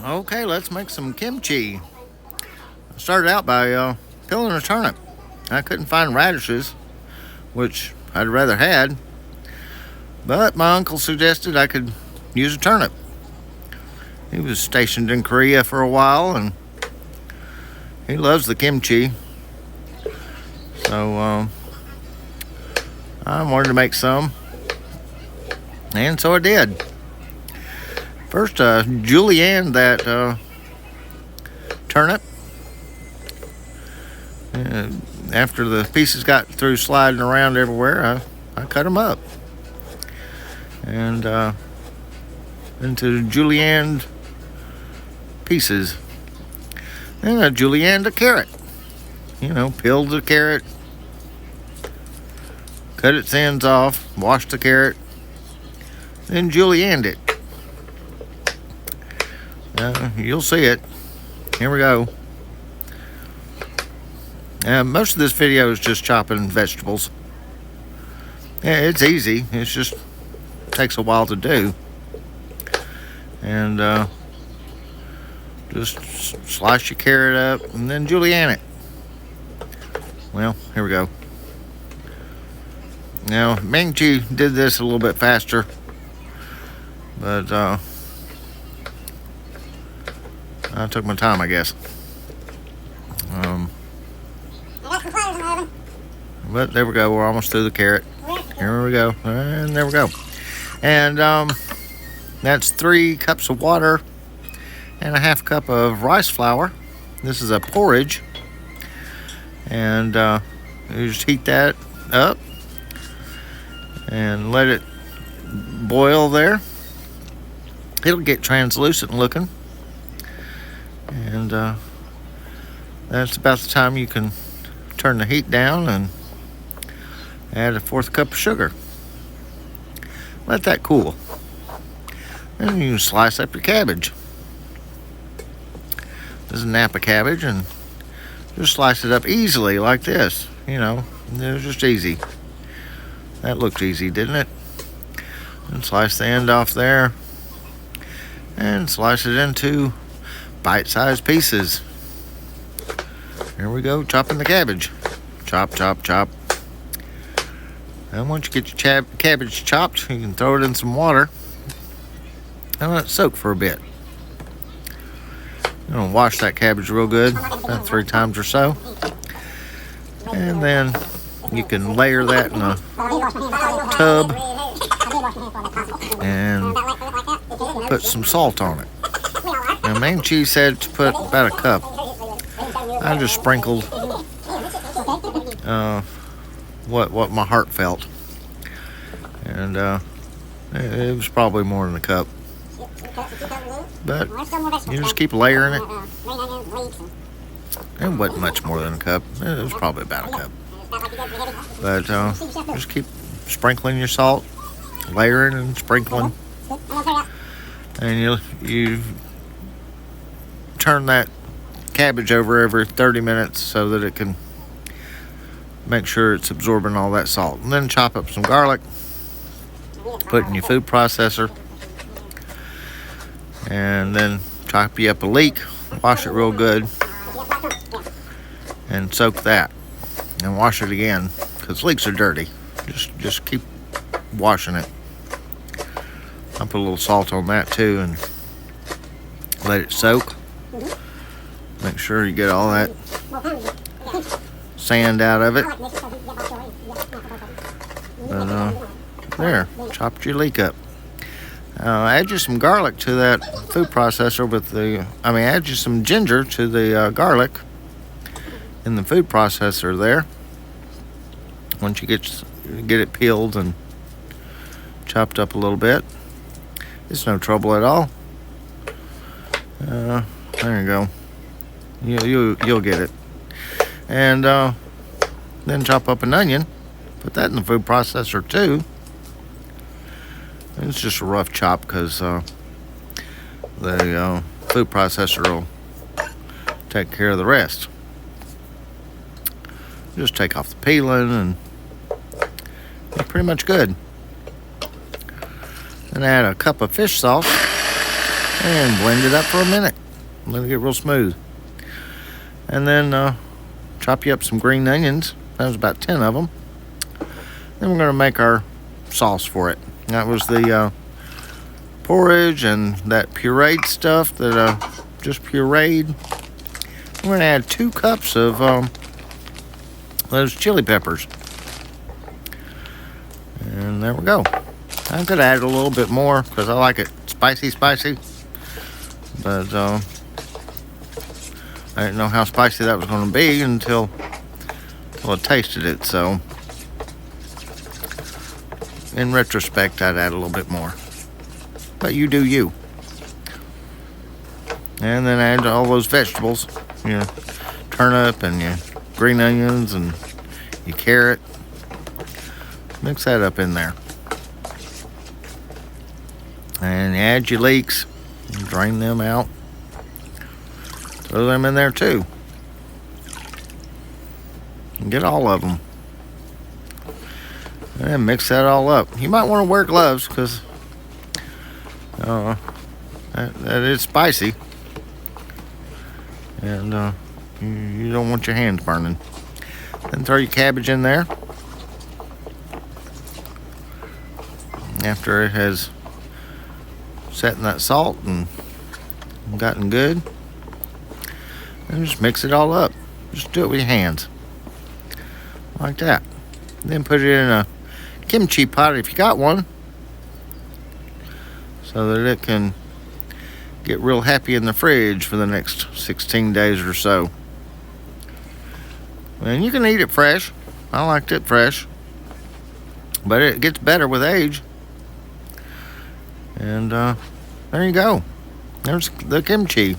Okay, let's make some kimchi. I started out by peeling a turnip. I couldn't find radishes, which I'd rather had, but my uncle suggested I could use a turnip. He was stationed in Korea for a while, and he loves the kimchi. So I wanted to make some, and so I did. First, julienned that turnip. After the pieces got through sliding around everywhere, I cut them up and into julienned pieces. Then I julienned a carrot. Peeled the carrot, cut its ends off, washed the carrot, then julienned it. You'll see it. Here we go. Most of this video is just chopping vegetables. Yeah, it's easy. It just takes a while to do. And just slice your carrot up and then julienne it. Well, here we go. Now, Kimchi did this a little bit faster, but I took my time, I guess. But there we go. We're almost through the carrot. Here we go. And there we go. And that's 3 cups of water and a half cup of rice flour. This is a porridge. And you just heat that up and let it boil there. It'll get translucent looking. And that's about the time you can turn the heat down and add a 4th cup of sugar. Let that cool. Then you can slice up your cabbage. This is Napa cabbage, and just slice it up easily like this. It's just easy. That looked easy, didn't it? And slice the end off there and slice it into bite-sized pieces. Here we go, chopping the cabbage. Chop, chop, chop. And once you get your cabbage chopped, you can throw it in some water and let it soak for a bit. You're going to wash that cabbage real good, about 3 times or so. And then you can layer that in a tub and put some salt on it. Now, Kimchi said to put about a cup. I just sprinkled what my heart felt, and it was probably more than a cup. But you just keep layering it. It wasn't much more than a cup. It was probably about a cup. But just keep sprinkling your salt, layering and sprinkling, and you turn that cabbage over every 30 minutes so that it can make sure it's absorbing all that salt. And then chop up some garlic, put in your food processor, and then chop you up a leek, wash it real good, and soak that, and wash it again, because leeks are dirty. Just keep washing it. I'll put a little salt on that too and let it soak. Make sure you get all that sand out of it. But there, chopped your leek up. Add you some garlic to that food processor add you some ginger to the garlic in the food processor there. Once you get it peeled and chopped up a little bit, it's no trouble at all. There you go. You'll get it. And then chop up an onion, put that in the food processor too. It's just a rough chop because the food processor will take care of the rest. Just take off the peeling and you're pretty much good. Then add a cup of fish sauce and blend it up for a minute. Let it get real smooth. And then chop you up some green onions. That was about 10 of them. Then we're going to make our sauce for it. That was the porridge and that pureed stuff that just pureed. We're going to add 2 cups of those chili peppers. And there we go. I could add a little bit more because I like it spicy. But I didn't know how spicy that was going to be until I tasted it. So in retrospect, I'd add a little bit more. But you do you. And then add all those vegetables. Your turnip and your green onions and your carrot. Mix that up in there. And add your leeks. Drain them out. Throw them in there too. And get all of them. And then mix that all up. You might want to wear gloves because that is spicy. And you don't want your hands burning. Then throw your cabbage in there. After it has set in that salt and gotten good. And just mix it all up. Just do it with your hands. Like that. Then put it in a kimchi pot if you got one. So that it can get real happy in the fridge for the next 16 days or so. And you can eat it fresh. I liked it fresh. But it gets better with age. And there you go. There's the kimchi.